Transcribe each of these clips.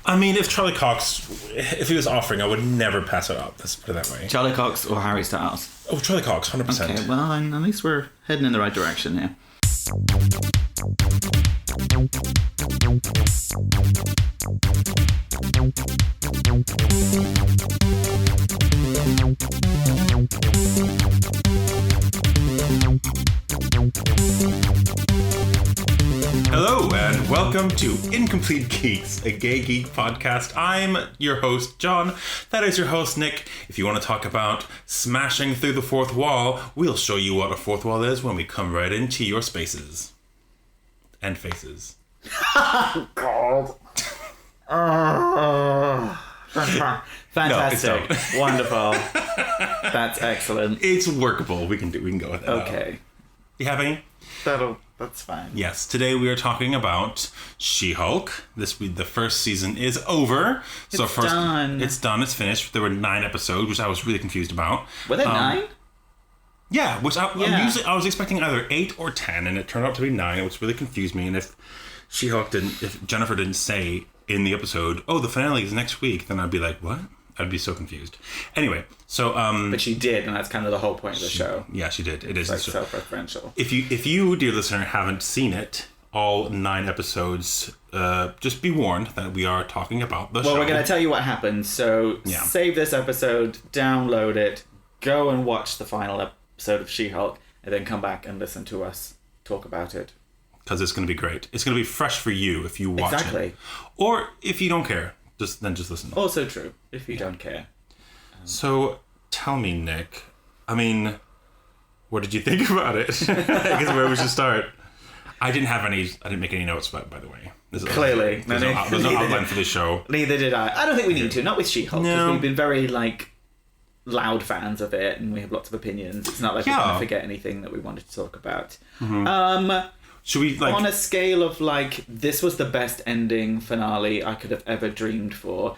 I mean, if Charlie Cox, if he was offering, I would never pass it up. Let's put it that way. Charlie Cox or Harry Styles? Oh, Charlie Cox, 100%. Okay, well, at least we're heading in the right direction here. Hello and welcome to Incomplete Geeks, a gay geek podcast. I'm your host, John. That is your host, Nick. If you want to talk about smashing through the fourth wall, we'll show you what a fourth wall is when we come right into your spaces. And faces. God. Fantastic. No, wonderful. That's excellent. It's workable. We can go with it. Okay. You have any? That's fine. Yes. Today we are talking about She-Hulk. The first season is over. It's done. It's done. It's finished. There were 9 episodes, which I was really confused about. Were there 9? Yeah, which I was expecting either 8 or 10, and it turned out to be 9, which really confused me. And if Jennifer didn't say in the episode, "Oh, the finale is next week," then I'd be like, "What?" I'd be so confused. Anyway, so but she did, and that's kind of the whole point of the show. Yeah, she did. It is like self-referential. If you, dear listener, haven't seen it, all 9 episodes, just be warned that we are talking about the show. Well, we're going to tell you what happens. So save this episode, download it, go and watch the final episode of She-Hulk, and then come back and listen to us talk about it. Because it's going to be great. It's going to be fresh for you if you watch it. Or if you don't care, just listen. Also true, if you don't care. So, tell me, Nick, I mean, what did you think about it? I guess where we should start. I didn't make any notes, by the way. Clearly. There's no outline for this show. Neither did I. I don't think we need to, not with She-Hulk, because we've been very, loud fans of it, and we have lots of opinions. It's not like we're going to forget anything that we wanted to talk about. Mm-hmm. Should we, on a scale of, this was the best ending finale I could have ever dreamed for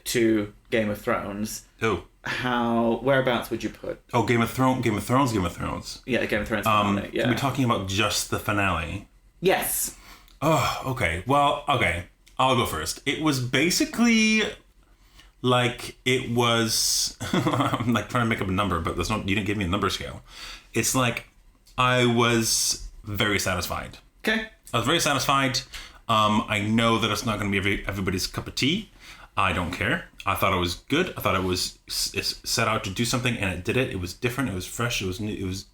to Game of Thrones. Oh. Whereabouts would you put? Oh, Game of Thrones. Yeah, Game of Thrones finale, yeah. Are we talking about just the finale? Yes. Oh, okay. Well, okay. I'll go first. It was basically it was... I'm trying to make up a number, but you didn't give me a number scale. It's I was very satisfied. Okay. I was very satisfied. I know that it's not going to be everybody's cup of tea. I don't care. I thought it was good. I thought it set out to do something, and it did it. It was different. It was fresh. It was new. It was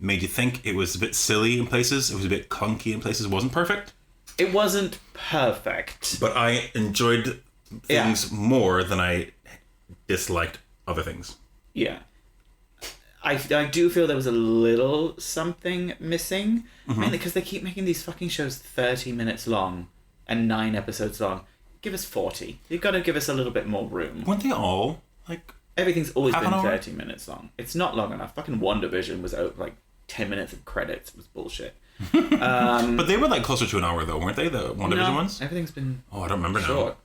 made you think. It was a bit silly in places. It was a bit clunky in places. It wasn't perfect. It wasn't perfect. But I enjoyed things more than I disliked other things. Yeah. I do feel there was a little something missing. Mm-hmm. Mainly because they keep making these fucking shows 30 minutes long and 9 episodes long. Give us 40. You've got to give us a little bit more room. Weren't they all everything's always been 30 minutes long. It's not long enough. Fucking WandaVision was 10 minutes of credits. It was bullshit. But they were closer to an hour though, weren't they? The WandaVision ones? Everything's been I don't remember short.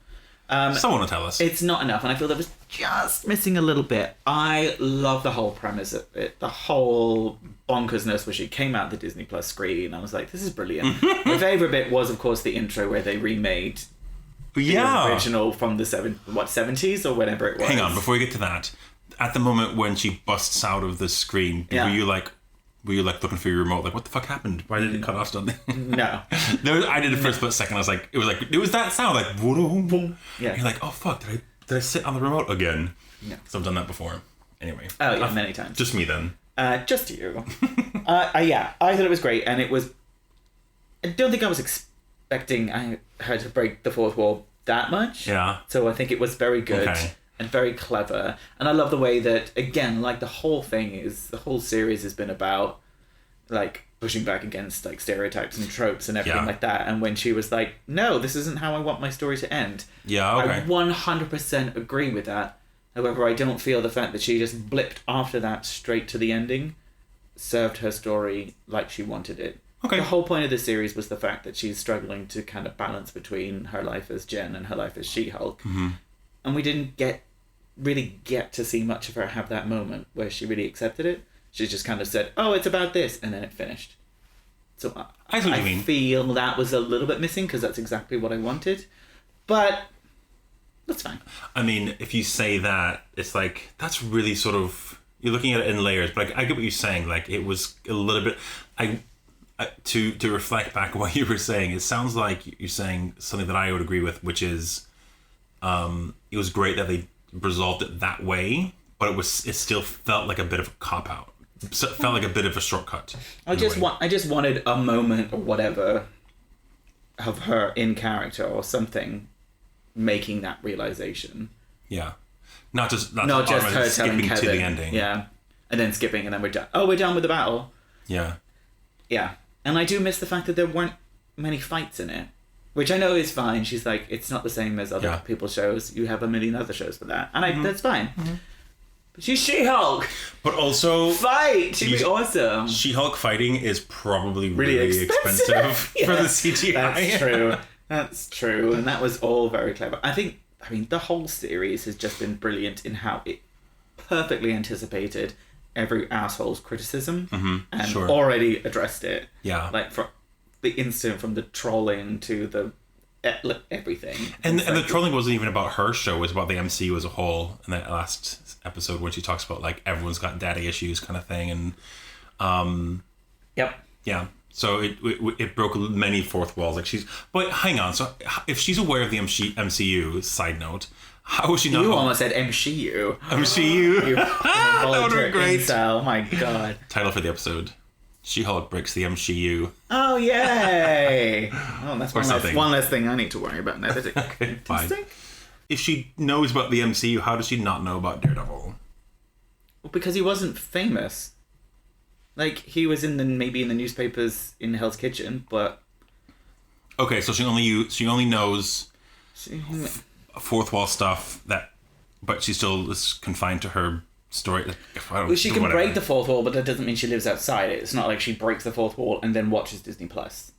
Now. Someone will tell us. It's not enough, and I feel there was just missing a little bit. I love the whole premise of it, the whole bonkersness where she came out the Disney Plus screen. I was like, this is brilliant. My favourite bit was, of course, the intro where they remade the original from the 70s or whenever it was. Hang on, before we get to that, at the moment when she busts out of the screen, were you looking for your remote? What the fuck happened? Why did it cut off something? No. I did it for a split second. I was like, it was that sound, boom, boom. Yeah. You're like, oh fuck, did I sit on the remote again? Yeah. Because I've done that before. Anyway. Oh yeah, many times. Just me then. Just you. Yeah, I thought it was great, and it was... I don't think I was expecting her to break the fourth wall that much. Yeah. So I think it was very good. Okay. And very clever. And I love the way that, again, the whole series has been about, pushing back against, stereotypes and tropes and everything like that. And when she was like, no, this isn't how I want my story to end. Yeah, okay. I 100% agree with that. However, I don't feel the fact that she just blipped after that straight to the ending served her story like she wanted it. Okay. The whole point of the series was the fact that she's struggling to kind of balance between her life as Jen and her life as She-Hulk. Mm-hmm. And we didn't really get to see much of her have that moment where she really accepted it. She just kind of said, oh, it's about this, and then it finished. So I feel that was a little bit missing because that's exactly what I wanted. But That's fine. I mean, if you say that, it's like, that's really sort of, you're looking at it in layers, but I get what you're saying. Like, it was a little bit, to reflect back on what you were saying, it sounds like you're saying something that I would agree with, which is, it was great that they resolved it that way, but it still felt like a bit of a cop-out. So it felt like a bit of a shortcut. I just wanted a moment or whatever of her in character or something making that realization. Yeah. Not just her telling skipping Kevin, to the ending. Yeah. And then skipping and then we're done. Oh, we're done with the battle. Yeah. Yeah. And I do miss the fact that there weren't many fights in it. Which I know is fine. She's like, it's not the same as other people's shows. You have a million other shows for that. And that's fine. Mm-hmm. But she's She-Hulk! But also... Fight! She'd be awesome. She-Hulk fighting is probably really expensive for the CGI. That's true. That's true. And that was all very clever. I mean, the whole series has just been brilliant in how it perfectly anticipated every asshole's criticism and already addressed it. Yeah. Like, from the instant from the trolling to the everything. And the trolling wasn't even about her show, it was about the MCU as a whole in that last episode when she talks about, like, everyone's got daddy issues kind of thing. And, Yep. Yeah. So it broke many fourth walls. Like, but hang on. So if she's aware of the MCU, side note, how is she not? You almost said MSheU. MSheU. That would be great. Incel. My God. Title for the episode: She-Hulk breaks the MSheU. Oh yay! Oh, that's one less thing I need to worry about in editing. Okay, fine. If she knows about the MCU, how does she not know about Daredevil? Well, because he wasn't famous. Like, he was maybe in the newspapers in Hell's Kitchen, but... Okay, so she only knows fourth wall stuff, but she still is confined to her story. Well, she can break the fourth wall, but that doesn't mean she lives outside it. It's not like she breaks the fourth wall and then watches Disney Plus.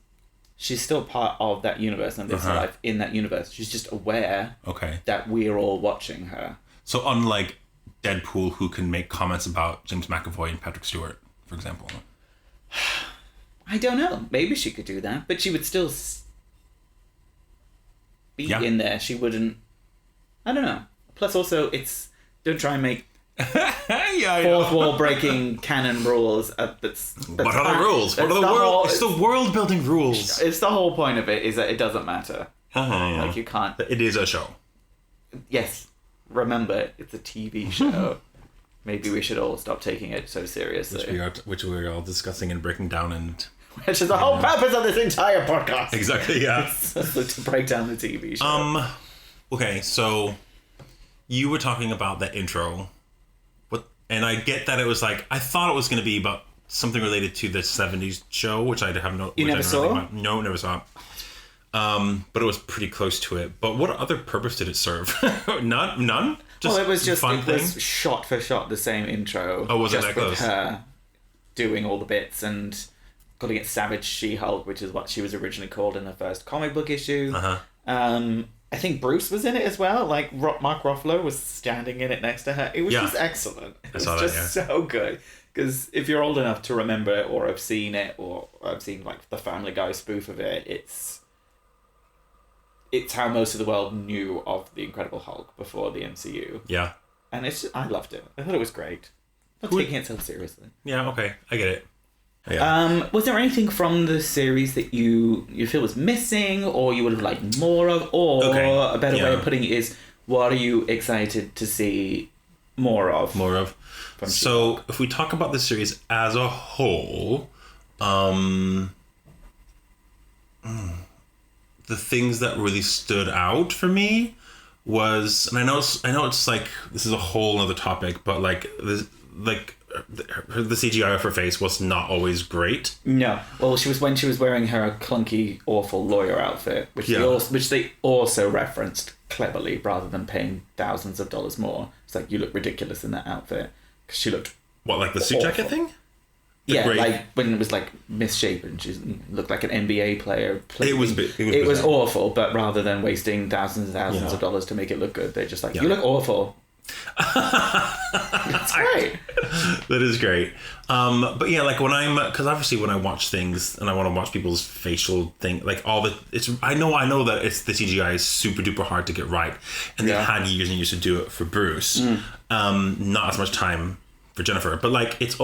She's still part of that universe and lives her life in that universe. She's just aware that we're all watching her. So unlike Deadpool, who can make comments about James McAvoy and Patrick Stewart, for example. I don't know. Maybe she could do that, but she would still be in there. She wouldn't... I don't know. Plus also, don't try and make fourth wall breaking canon rules. What are the rules? What are the world? It's the world building rules. It's the whole point of it is that it doesn't matter. Yeah. Like, you can't... It is a show. Yes. Remember, it's a TV show. Maybe we should all stop taking it so seriously. Which we are all discussing and breaking down and... Which is the whole purpose of this entire podcast. Exactly, yeah. To break down the TV show. Okay, so you were talking about that intro. And I get that it was like... I thought it was going to be about something related to the 70s show, which I have no... You never saw? No, never saw it. But it was pretty close to it. But what other purpose did it serve? None? It was just fun thing? Was shot for shot the same intro. Oh, was it that close? With her doing all the bits and calling it Savage She-Hulk, which is what she was originally called in the first comic book issue. I think Bruce was in it as well. Like, Mark Ruffalo was standing in it next to her. It was just excellent. It was just so good. Because if you're old enough to remember it or have seen it or have seen, like, the Family Guy spoof of it, it's how most of the world knew of the Incredible Hulk before the MCU. Yeah. And I loved it. I thought it was great. Not taking it so seriously. Yeah, okay. I get it. Yeah. Was there anything from the series that you feel was missing or you would have liked more of? Or a better way of putting it is, what are you excited to see more of? So, if we talk about the series as a whole, the things that really stood out for me was, and I know it's like, this is a whole other topic, but like the CGI of her face was not always great. No. Well, when she was wearing her clunky, awful lawyer outfit, which they also referenced cleverly rather than paying thousands of dollars more. It's like, you look ridiculous in that outfit. Because she looked like the suit jacket thing? Like when it was like misshapen, she looked like an NBA player. It was awful, but rather than wasting thousands and thousands of dollars to make it look good, they're just like, you look awful. That's great. That is great. But yeah, like because obviously when I watch things and I want to watch people's facial thing, like I know that the CGI is super duper hard to get right, and they've had years and years to do it for Bruce. Not as much time for Jennifer, but like it's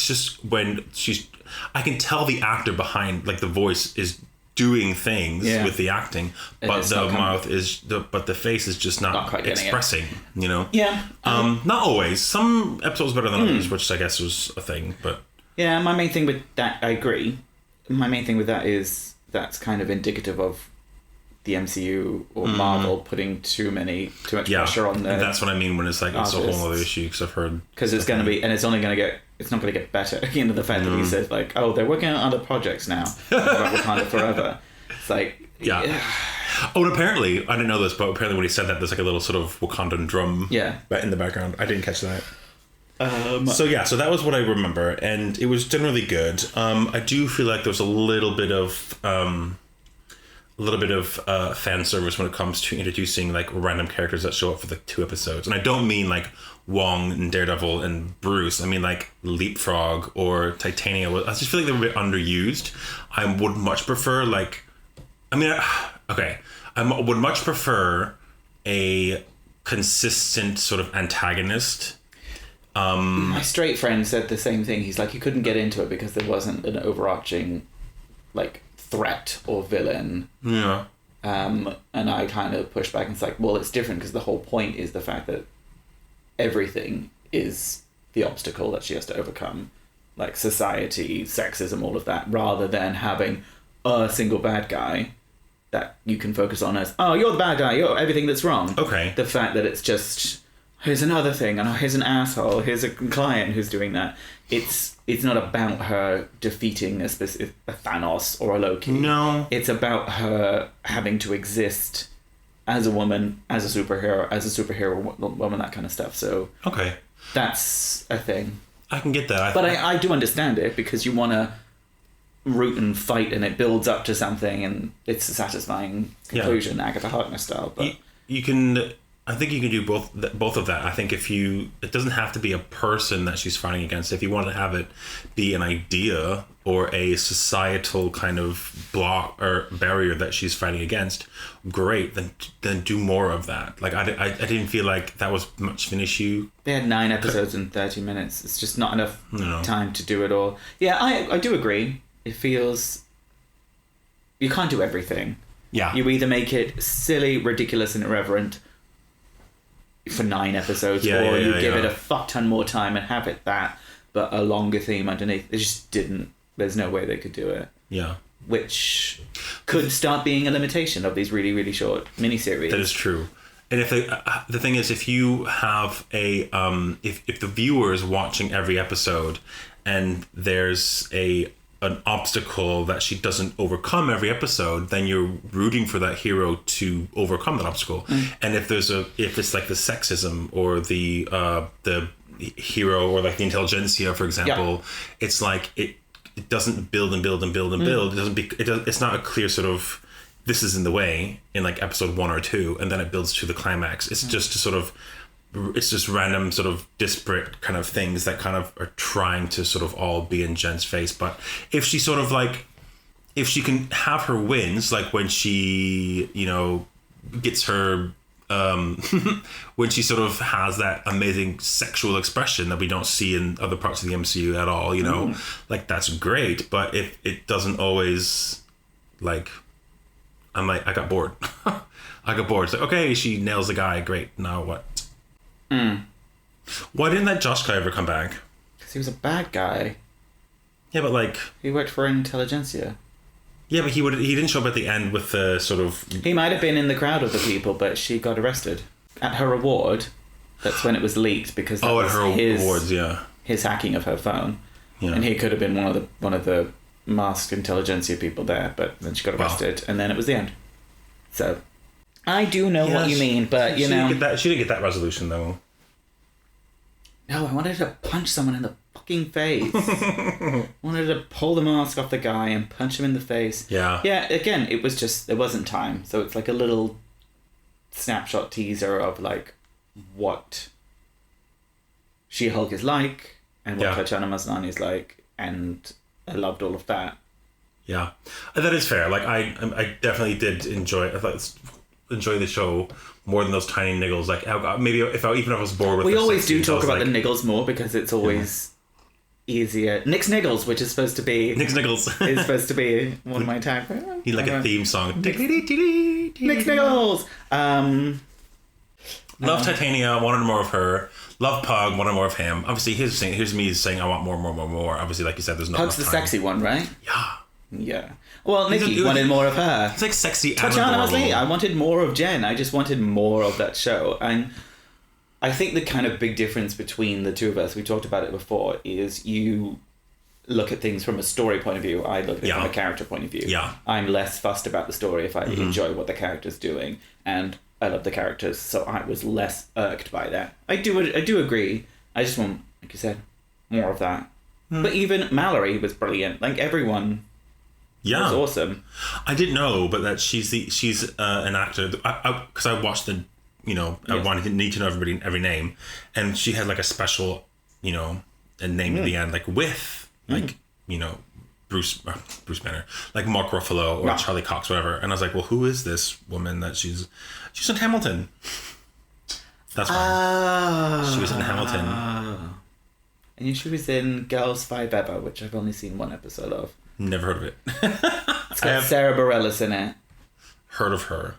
just when I can tell the actor behind, like the voice is doing things with the acting, but the face is just not expressing, you know? Yeah. Not always. Some episodes better than others, which I guess was a thing, but... Yeah, my main thing with that, I agree. My main thing with that is that's kind of indicative of the MCU or Marvel putting too much pressure on them. That's what I mean when it's like, it's a whole other issue, because I've heard... Because it's going to be, and it's only going to get, it's not going to get better. Again, the fact that he said, like, oh, they're working on other projects now. About Wakanda Forever. It's like... Yeah. Oh, and apparently, I didn't know this, but apparently when he said that, there's like a little sort of Wakandan drum in the background. I didn't catch that. So that was what I remember, and it was generally good. I do feel like there was a little bit of fan service when it comes to introducing like random characters that show up for the 2 episodes, and I don't mean like Wong and Daredevil and Bruce. I mean like Leapfrog or Titania. I just feel like they were a bit underused. I would much prefer I would much prefer a consistent sort of antagonist. My straight friend said the same thing. He's like, you couldn't get into it because there wasn't an overarching like threat or villain. Yeah. And I kind of pushed back and it's like, well, it's different because the whole point is the fact that everything is the obstacle that she has to overcome, like society, sexism, all of that, rather than having a single bad guy that you can focus on as, oh, you're the bad guy, you're everything that's wrong. Okay. The fact that it's just, here's another thing, and here's an asshole, here's a client who's doing that. It's not about her defeating a Thanos or a Loki. No. It's about her having to exist as a woman, as a superhero woman, that kind of stuff. So okay, that's a thing. I can get that. But I do understand it, because you want to root and fight, and it builds up to something, and it's a satisfying conclusion, Agatha Harkness style. But you can. I think you can do both of that. I think it doesn't have to be a person that she's fighting against. If you want to have it be an idea or a societal kind of block or barrier that she's fighting against, great. Then do more of that. Like I didn't feel like that was much of an issue. They had 9 episodes in 30 minutes. It's just not enough time to do it all. Yeah, I do agree. It feels you can't do everything. Yeah. You either make it silly, ridiculous, and irreverent for 9 episodes, or you give it a fuck ton more time and have it that, but a longer theme underneath. They just didn't. There's no way they could do it. Yeah. Which could start being a limitation of these really, really short miniseries. That is true. And if the thing is, if you have if the viewer is watching every episode and there's an obstacle that she doesn't overcome every episode, then you're rooting for that hero to overcome that obstacle. And if it's like the sexism or the hero or like the intelligentsia, for example, it's like it doesn't build and build and build and build. It's not a clear sort of, this is in the way in like episode 1 or 2, and then it builds to the climax. It's just sort of, it's just random sort of disparate kind of things that kind of are trying to sort of all be in Jen's face. But if she sort of like, if she can have her wins, like when she, gets her, when she sort of has that amazing sexual expression that we don't see in other parts of the MCU at all, like that's great. But if it doesn't always, like, I'm like, I got bored. It's like, okay, she nails the guy. Great. Now what? Why didn't that Josh guy ever come back? Because he was a bad guy. Yeah, but like... He worked for intelligentsia. Yeah, but he didn't show up at the end with the sort of... He might have been in the crowd of the people, but she got arrested. At her award, that's when it was leaked, because that was awards, yeah. His hacking of her phone. Yeah. And he could have been one of the masked intelligentsia people there, but then she got arrested, and then it was the end. So... I do know what you mean, but she didn't get that resolution, though. No, I wanted to punch someone in the fucking face. I wanted to pull the mask off the guy and punch him in the face. Yeah. Yeah, again, it was just, there wasn't time. So it's like a little snapshot teaser of like what She-Hulk is like, and what Yeah. Tatiana Maslany is like, and I loved all of that. Yeah, that is fair. Like I definitely did enjoy the show more than those tiny niggles. Like maybe even if I was bored with We the always sex do scenes, I talk was about like, the niggles more because it's always easier. Nick's Niggles, which is supposed to be Nick's niggles. is supposed to be one of my tag. Need like a theme song. Nick's Niggles. Love Titania, wanted more of her. Love Pug, wanted more of him. Obviously, here's me saying I want more. Obviously, like you said, there's not Pug's enough the time. sexy one, right? Yeah. Yeah. Well, Nikki it was- wanted more of her. It's like sexy and Tatiana adorable. Maslany, I wanted more of Jen. I just wanted more of that show. And I think the kind of big difference between the two of us, we talked about it before, is you look at things from a story point of view. I look at it from a character point of view. Yeah. I'm less fussed about the story if I enjoy what the character's doing. And I love the characters, so I was less irked by that. I do agree. I just want, like you said, more of that. But even Mallory was brilliant. Like, everyone was awesome. I didn't know, but that she's an actor. Because I watched the, I wanted to need to know every name, and she had like a special, a name at the end, like with like Bruce Banner, like Mark Ruffalo or Charlie Cox, whatever. And I was like, well, who is this woman that she's in Hamilton? That's why she was in Hamilton. And she was in Girls 5 Ever, which I've only seen one episode of. Never heard of it. It's got Sarah Bareilles in it. Heard of her.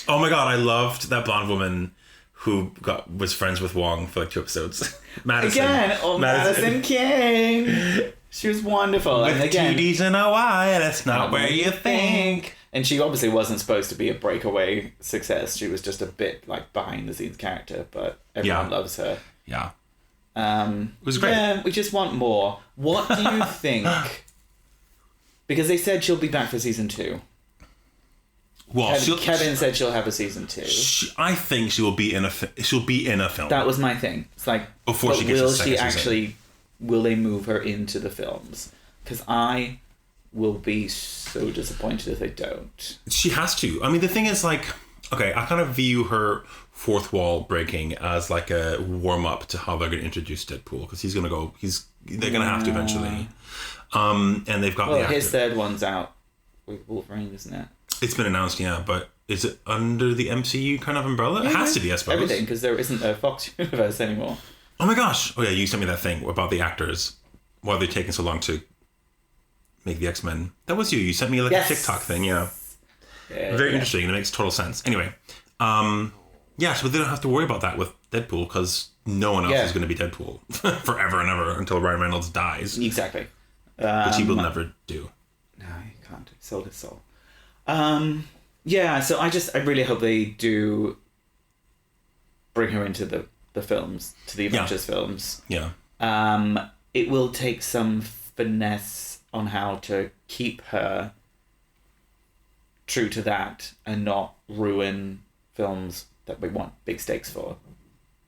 Oh my god, I loved that blonde woman who was friends with Wong for like 2 episodes. Madison. Again, Madison King. She was wonderful. With and again, TDs and a Y, that's not where you think. And she obviously wasn't supposed to be a breakaway success. She was just a bit like behind the scenes character, but everyone loves her. Yeah. It was great. Yeah, we just want more. What do you think? Because they said she'll be back for season 2. Well, Kevin said she'll have a season 2. I think she will be in a film. That was my thing. It's like, Before she gets to the second season. Will they move her into the films? Because I will be so disappointed if they don't. She has to. I mean, the thing is, like, okay, I kind of view her fourth wall breaking as like a warm up to how they're going to introduce Deadpool, because they're going to have to eventually. And they've got the actor. His third one's out with Wolverine, isn't it? It's been announced, yeah, but is it under the MCU kind of umbrella? It has to be, I suppose. Everything, because there isn't a Fox universe anymore. Oh my gosh! Oh yeah, you sent me that thing about the actors. Why are they taking so long to make the X-Men? That was you. You sent me like a TikTok thing, yeah. Very interesting, and it makes total sense. Anyway, yeah, so they don't have to worry about that with Deadpool, because no one else is going to be Deadpool forever and ever until Ryan Reynolds dies. Exactly. Which he will never do. No, he can't. He sold his soul. Yeah, so I really hope they do bring her into the films, to the Avengers films. Yeah. It will take some finesse on how to keep her true to that and not ruin films that we want big stakes for.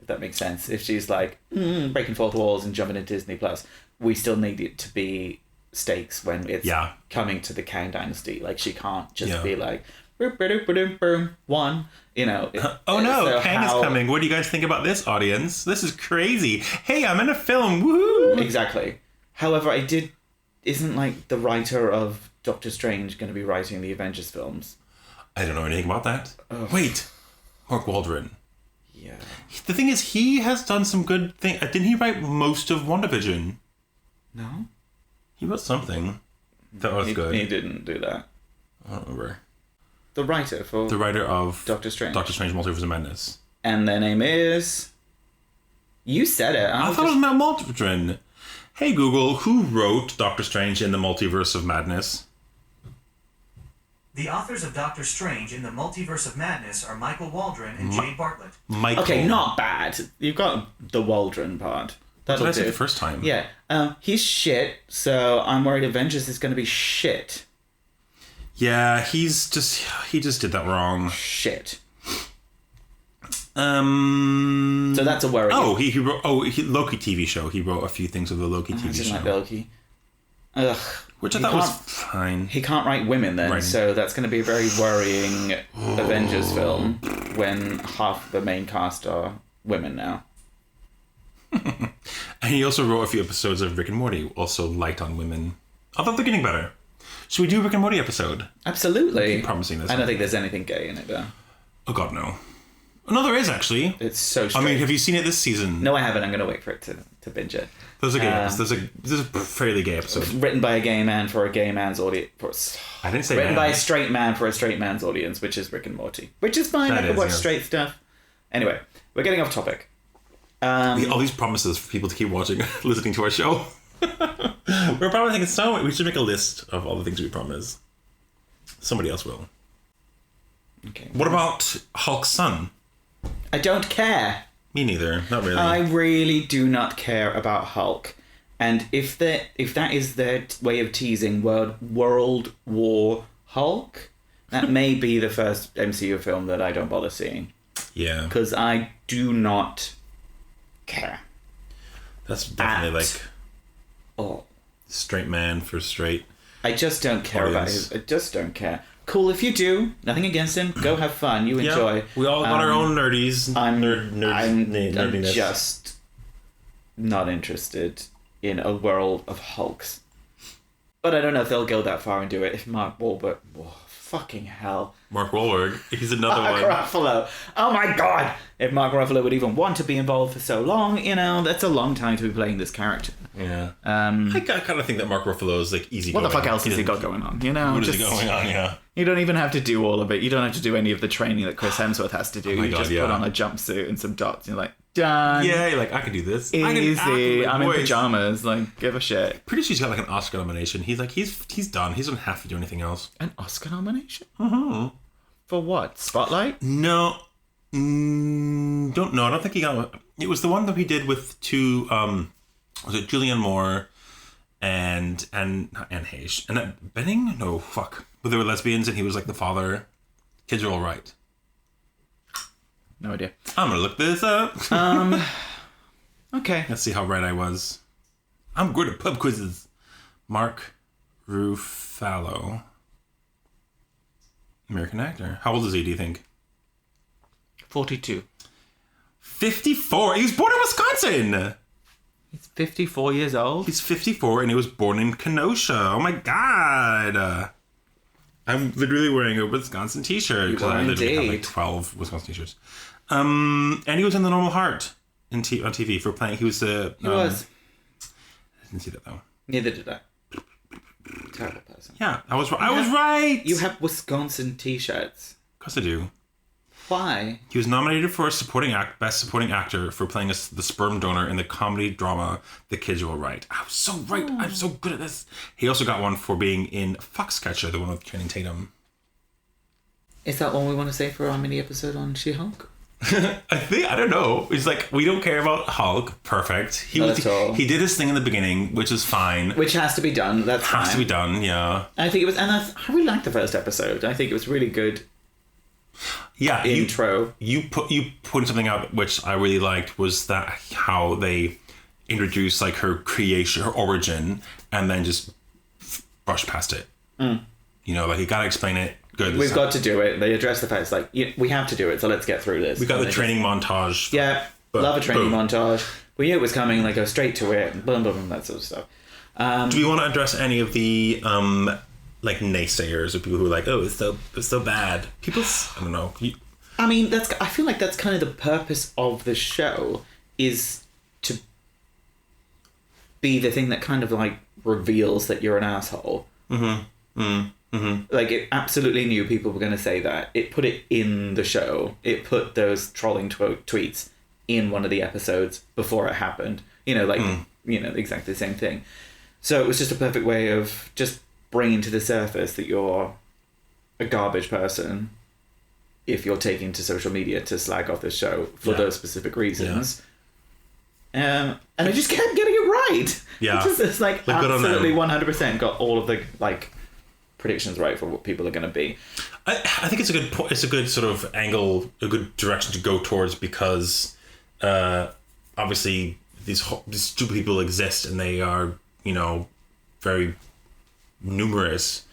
If that makes sense. If she's like breaking fourth walls and jumping into Disney Plus, we still need it to be stakes when it's coming to the Kang Dynasty. Like, she can't just be like, one, oh no, so Kang is coming. What do you guys think about this, audience? This is crazy. Hey, I'm in a film. Woo! Exactly. However, isn't like the writer of Doctor Strange going to be writing the Avengers films? I don't know anything about that. Wait, Mark Waldron. Yeah. The thing is, he has done some good things. Didn't he write most of WandaVision? No. He wrote something that was good. He didn't do that. I don't remember. The writer of Doctor Strange Multiverse of Madness. And their name is... You said it. I thought it was Matt Waldron. Hey Google, who wrote Doctor Strange in the Multiverse of Madness? The authors of Doctor Strange in the Multiverse of Madness are Michael Waldron and Jay Bartlett. Michael. Okay, not bad. You've got the Waldron part. That's what I said the first time. Yeah. He's shit, so I'm worried Avengers is going to be shit. Yeah, he just did that wrong. Shit. So that's a worry. Oh, he wrote Loki TV show. He wrote a few things of the Loki TV show. Like Loki. Ugh. Which I thought was fine. He can't write women then, so that's going to be a very worrying Avengers film when half the main cast are women now. And he also wrote a few episodes of Rick and Morty, also light on women. Although they're getting better. Should we do a Rick and Morty episode? Absolutely. I keep promising this. I don't think there's anything gay in it, though. Oh, God, no. No, there is, actually. It's so straight. I mean, have you seen it this season? No, I haven't. I'm going to wait for it to binge it. There's a gay episode. There's a fairly gay episode. Written by a gay man for a gay man's audience. I didn't say Written man. by a straight man for a straight man's audience, which is Rick and Morty. Which is fine. That I can is, watch yeah. straight stuff. Anyway, we're getting off topic. All these promises for people to keep watching, listening to our show. We're promising so. We should make a list of all the things we promise. Somebody else will. Okay. What about Hulk's son? I don't care. Me neither. Not really. I really do not care about Hulk. And if that is their way of teasing World War Hulk, that may be the first MCU film that I don't bother seeing. Yeah. Because I do not care. That's definitely like Oh, straight man for straight. I just don't care about Audience. it. I just don't care. Cool, if you do, nothing against him. Go have fun. You enjoy. Yeah, we all got our own nerdies. I'm nerdiness. just not interested in a world of Hulks. But I don't know if they'll go that far and do it. If Mark Wahlberg... Whoa, fucking hell. Mark Wahlberg. He's another Mark one. Ruffalo. Oh my god! If Mark Ruffalo would even want to be involved for so long, that's a long time to be playing this character. Yeah. I kind of think that Mark Ruffalo is like easy. What the fuck else has he got going on? What is he going on? Yeah. You don't even have to do all of it. You don't have to do any of the training that Chris Hemsworth has to do. my You God, just yeah. put on a jumpsuit and some dots and you're like, done. Yeah, you're like, I can do this. I can act Easy. with my I'm in voice. pajamas. Like, give a shit. Pretty sure he's got like an Oscar nomination. He's like, he's done. He doesn't have to do anything else. An Oscar nomination? Mm-hmm. For what? Spotlight? No. Don't know. I don't think he got. It was the one that he did with two. Was it Julianne Moore and Hayes and Benning? No, fuck. But they were lesbians, and he was like the father. Kids are all right. No idea. I'm gonna look this up. Okay. Let's see how right I was. I'm good at pub quizzes. Mark Ruffalo, American actor. How old is he? Do you think? 42. 54. He was born in Wisconsin. He's 54 years old? He's 54 and he was born in Kenosha. Oh my god. I'm literally wearing a Wisconsin t-shirt because I literally have like indeed. 12 Wisconsin t-shirts. And he was in The Normal Heart on TV for playing. He was the. He was. I didn't see that though. Neither did I. Terrible person. Yeah, I was right. You have Wisconsin t-shirts. Of course I do. Why? He was nominated for Best Supporting Actor for playing the sperm donor in the comedy drama The Kids Are All Right. I was so right. I'm so good at this. He also got one for being in Foxcatcher, the one with Channing Tatum. Is that all we want to say for our mini episode on She-Hulk? I don't know. It's like, we don't care about Hulk. Perfect. Not at all. He did his thing in the beginning, which is fine. Which has to be done. That's Has fine. to be done, yeah. I think it was, and I really liked the first episode. I think it was really good Yeah, intro. You put something out which I really liked was that how they introduced like her creation, her origin, and then just brush past it. You know, like you gotta explain it. Good. We've got to do it. They address the fact it's like, we have to do it, so let's get through this. We got And the they training montage. just- yeah, Boom, love a training boom. montage. We knew it was coming, like go straight to it, and boom, boom, boom, that sort of stuff. Do we want to address any of the like naysayers or people who are like, oh, it's so bad? I don't know. I mean, I feel like that's kind of the purpose of the show, is to be the thing that kind of like reveals that you're an asshole. Like, it absolutely knew people were going to say that. It put it in the show. It put those trolling tweets in one of the episodes before it happened. You know, like, exactly the same thing. So it was just a perfect way of just bringing to the surface that you're a garbage person if you're taking to social media to slag off the show for those specific reasons. And I just kept getting it right. Yeah. It's like Good on them. absolutely 100% got all of the like predictions right for what people are going to be. I think it's a good it's a good sort of angle, a good direction to go towards, because obviously these stupid people exist and they are, very numerous,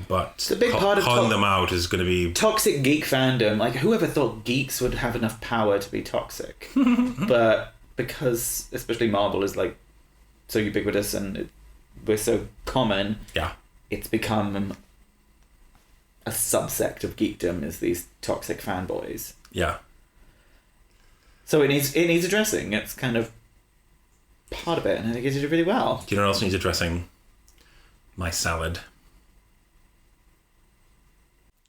but It's a big part of calling them out is going to be Toxic geek fandom. Like, whoever thought geeks would have enough power to be toxic? But because especially Marvel is like so ubiquitous and we're so common. Yeah. It's become a subsect of geekdom is these toxic fanboys. Yeah. So it needs addressing. It's kind of part of it, and I think it did really well. Do you know what else needs addressing? My salad.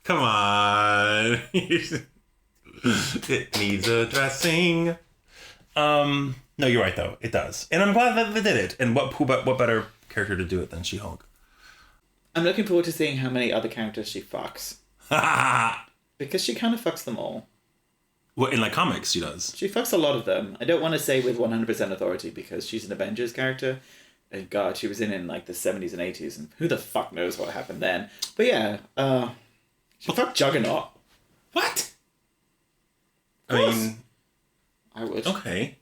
Come on. It needs addressing. No, you're right though. It does, and I'm glad that they did it. And what better character to do it than She-Hulk? I'm looking forward to seeing how many other characters she fucks. Because she kind of fucks them all. Well, in like comics, she does. She fucks a lot of them. I don't want to say with 100% authority because she's an Avengers character. And God, she was in like the 70s and 80s, and who the fuck knows what happened then. But yeah, she fucked Juggernaut. What? I mean, I would. Okay.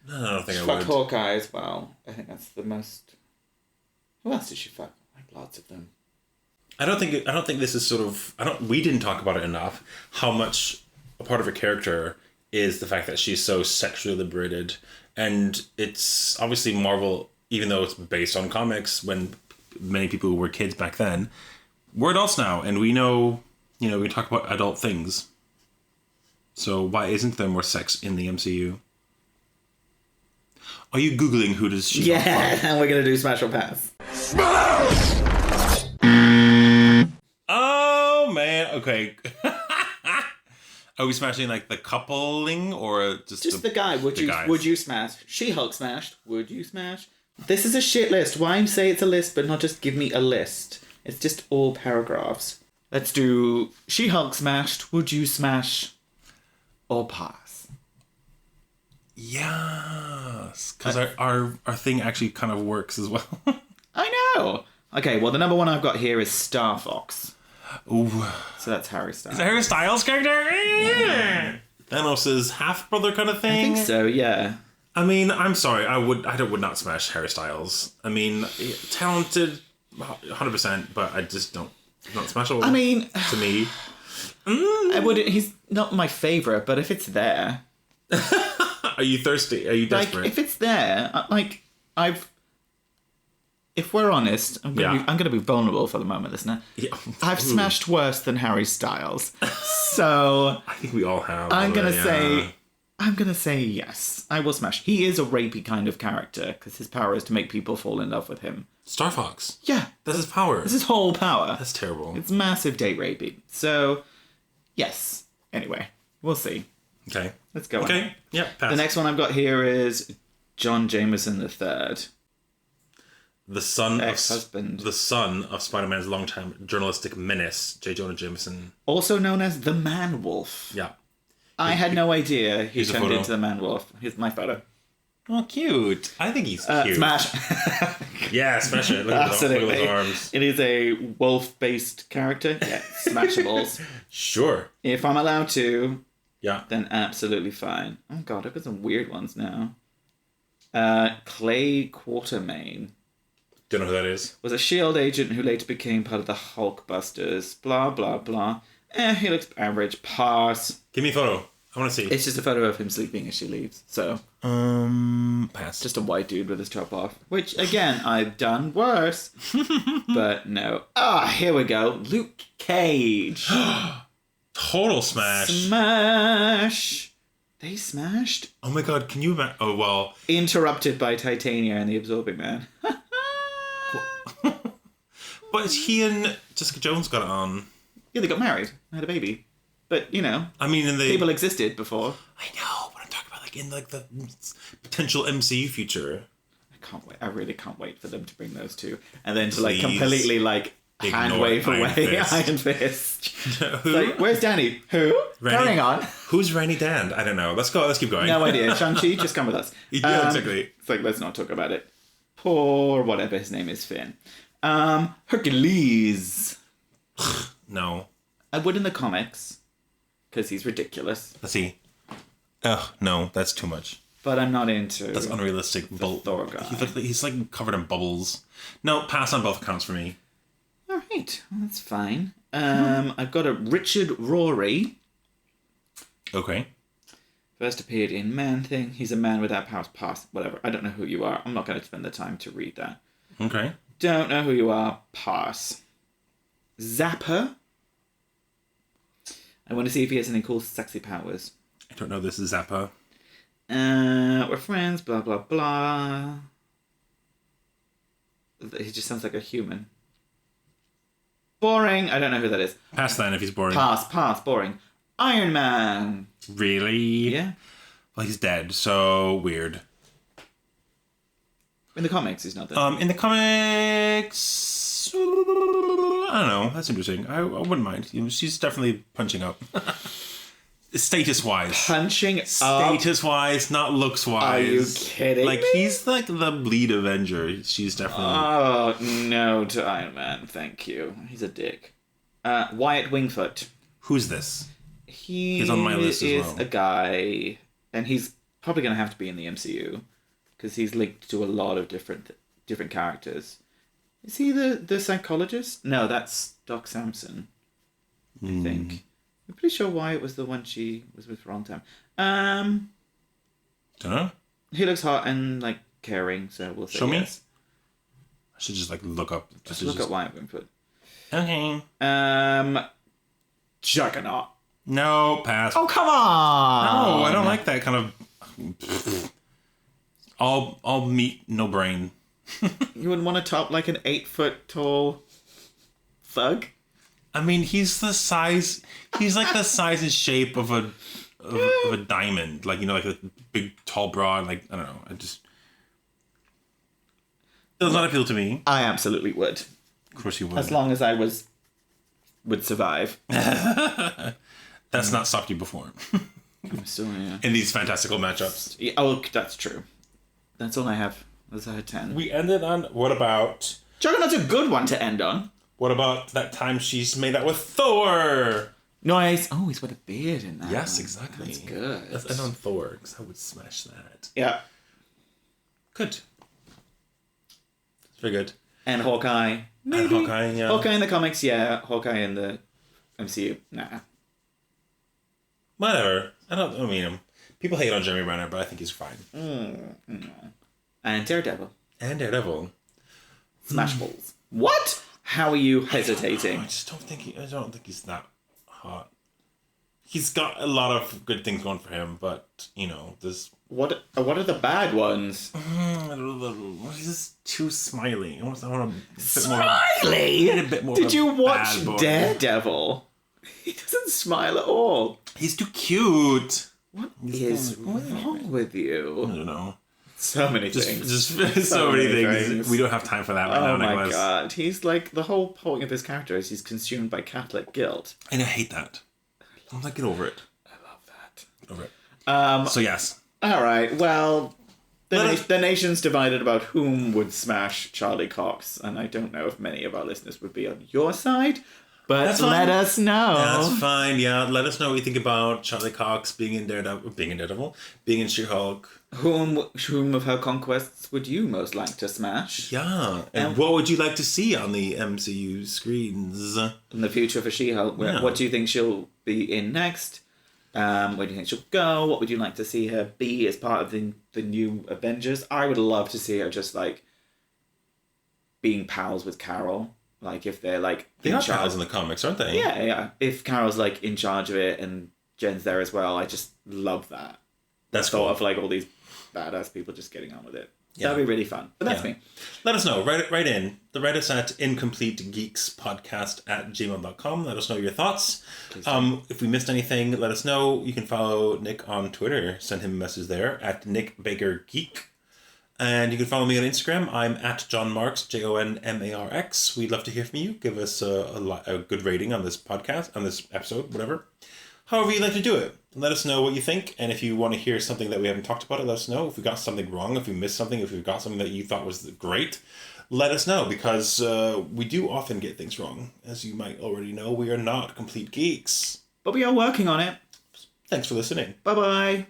No, I don't think She I fucked would. Hawkeye as well. I think that's the most... Who else did she fuck? Like lots of them. I don't think this is sort of... We didn't talk about it enough, how much a part of her character is the fact that she's so sexually liberated. And it's obviously Marvel, even though it's based on comics, when many people were kids back then, we're adults now, and we know, we talk about adult things. So why isn't there more sex in the MCU? Are you Googling who does she fuck? And we're going to do Smash or Pass. Oh, man. Okay. Are we smashing like the coupling or just the guy. Would you smash? She-Hulk smashed. Would you smash? This is a shit list. Why say it's a list but not just give me a list? It's just all paragraphs. Let's do She-Hulk smashed. Would you smash? Or pass? Yes. Because our thing actually kind of works as well. I know. Okay, well the number one I've got here is Star Fox. Ooh. So that's Harry Styles. Is that Harry Styles character? Yeah. Thanos' half-brother kind of thing? I think so, yeah. I mean, I'm sorry. I would not smash Harry Styles. I mean, talented, 100%, but I just don't smashable. I mean, to me, I wouldn't. He's not my favorite, but if it's there, are you thirsty? Are you desperate? Like, if it's there, if we're honest, I'm gonna be vulnerable for the moment, listener. Yeah. I've smashed worse than Harry Styles, so I think we all have. I'm gonna say yes. I will smash. He is a rapey kind of character because his power is to make people fall in love with him. Star Fox. Yeah, That's his power. that's his whole power. That's terrible. It's massive date rapey. So, yes. Anyway, we'll see. Okay. Let's go on. Okay. Yeah. Pass. The next one I've got here is John Jameson III. The son Ex-husband. The son of Spider-Man's longtime journalistic menace, J. Jonah Jameson. Also known as the Man Wolf. Yeah. I had no idea he Here's a turned photo. into the Man Wolf. Here's my photo. Oh, cute. I think he's cute. Smash. Yeah, smash it. Look at Absolutely. those arms. It is a wolf-based character. Yeah, smashables. Sure. If I'm allowed to, Yeah. then absolutely fine. Oh god, I've got some weird ones now. Clay Quatermain Don't know who that is. was a S.H.I.E.L.D. agent who later became part of the Hulkbusters. Blah, blah, blah. He looks average. Pass. Give me a photo. I want to see. It's just a photo of him sleeping as she leaves. So, Pass. just a white dude with his top off. Which, again, I've done worse. But no. Here we go. Luke Cage. Total smash. Smash. They smashed. Oh my god, can you imagine? Oh, well. Interrupted by Titania and the Absorbing Man. But he and Jessica Jones got it on. Yeah, they got married. Had a baby. But, I mean, in the... people existed before. I know, but I'm talking about, like, in, like, the potential MCU future. I can't wait. I really can't wait for them to bring those two. And then to, like, Please. completely, like, hand Ignore wave Iron away Fist. Iron Fist. Who? Like, where's Danny? Who? Randy- Carrying on. Who's Randy Dan? I don't know. Let's keep going. No idea. Shang-Chi, just come with us. Yeah, exactly. It's like, let's not talk about it. Poor whatever his name is, Finn. Hercules. No. I would in the comics, because he's ridiculous. Let's see. Ugh, no, that's too much. But I'm not into... That's unrealistic. Thor guy. He's like covered in bubbles. No, pass on both accounts for me. All right, well, that's fine. I've got a Richard Rory. Okay. First appeared in Man Thing. He's a man without powers. Pass. Whatever. I don't know who you are. I'm not going to spend the time to read that. Okay. Don't know who you are. Pass. Zapper. I want to see if he has any cool sexy powers. I don't know. This is Zappa. We're friends. Blah, blah, blah. He just sounds like a human. Boring. I don't know who that is. Pass then if he's boring. Pass. Boring. Iron Man. Really? Yeah. Well, he's dead, so weird. In the comics, he's not dead. In the comics, I don't know. That's interesting. I wouldn't mind. She's definitely punching up. Status-wise. Punching up? Status-wise, not looks-wise. Are you kidding Like, me? he's like the bleed Avenger. She's definitely... Oh, no to Iron Man. Thank you. He's a dick. Wyatt Wingfoot. Who's this? He's on my list as is well. a guy, and he's probably going to have to be in the MCU, because he's linked to a lot of different characters. Is he the psychologist? No, that's Doc Samson, I think. I'm pretty sure Wyatt was the one she was with for a long time. Don't know. He looks hot and, like, caring, so we'll say Show me. yes. I should just, like, look up. Just look at Wyatt Wingfoot. Okay. Juggernaut. No, pass. Oh, come on! No, I don't like that kind of... all meat, no brain. You wouldn't want to top, like, an 8-foot tall thug? I mean, he's the size... He's like the size and shape of a diamond. Like, you know, like a big, tall, broad, like, I don't know. It just... does not appeal to me. I absolutely would. Of course you would. As long as I would survive. That's not stopped you before. I'm still, yeah. In these fantastical matchups. Yeah. Oh, that's true. That's all I have. That's a 10. We ended on... What about... Juggernaut's a good one to end on. What about that time she's made out with Thor? Nice. Oh, he's got a beard in that. Yes, one. exactly. That's good. Let's end on Thor, because I would smash that. Yeah. Good. It's very good. And Hawkeye. Maybe. And Hawkeye, yeah. Hawkeye in the comics, yeah. Hawkeye in the MCU, nah. Whatever. I mean, people hate on Jeremy Renner, but I think he's fine. And Daredevil. And Daredevil. Smash balls. What? How are you hesitating? I just don't think he's that hot. He's got a lot of good things going for him, but you know, there's What are the bad ones? he's just too smiley. I want a Smiley? a bit more Did of a you watch bad boy. Daredevil? He doesn't smile at all. He's too cute. What is wrong with I you? don't know. So many things. Just so many things. We don't have time for that right now, Oh my Nicholas. god. He's like, the whole point of his character is he's consumed by Catholic guilt. And I hate that. I'm like, get over it. I love that. Get over it. So yes. Alright, well, the nation's divided about whom would smash Charlie Cox, and I don't know if many of our listeners would be on your side, but That's fine. let us know. That's fine, yeah. Let us know what you think about Charlie Cox being in Daredevil, being in She-Hulk. Whom of her conquests would you most like to smash? Yeah. And what would you like to see on the MCU screens? In the future for She-Hulk, Yeah. what do you think she'll be in next? Where do you think she'll go? What would you like to see her be as part of the new Avengers? I would love to see her just like being pals with Carol. Like if they're like They in are charge. pals in the comics, aren't they? Yeah. If Carol's like in charge of it and Jen's there as well, I just love that. That's Thought cool. of like all these badass people just getting on with it. Yeah. That'd be really fun. But that's Yeah. me. Let us know. Write in. Write us at incompletegeekspodcast@gmail.com. Let us know your thoughts. If we missed anything, let us know. You can follow Nick on Twitter. Send him a message there at Nick Baker Geek. And you can follow me on Instagram. I'm at John Marks, JONMARX. We'd love to hear from you. Give us a good rating on this podcast, on this episode, whatever. However you'd like to do it. Let us know what you think. And if you want to hear something that we haven't talked about, let us know. If we got something wrong, if we missed something, if we've got something that you thought was great, let us know. Because we do often get things wrong. As you might already know, we are not complete geeks. But we are working on it. Thanks for listening. Bye-bye.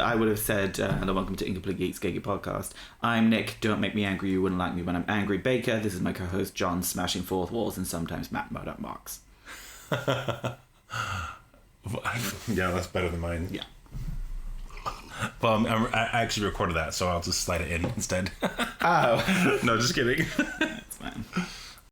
I would have said, hello, welcome to Incomplete Geeks Geeky Podcast. I'm Nick, don't make me angry, you wouldn't like me when I'm angry Baker. This is my co-host John, smashing fourth walls, and sometimes Matt Murdoch Marks. Yeah, that's better than mine. Yeah. Well, I actually recorded that, so I'll just slide it in instead. Oh. No, just kidding. That's fine.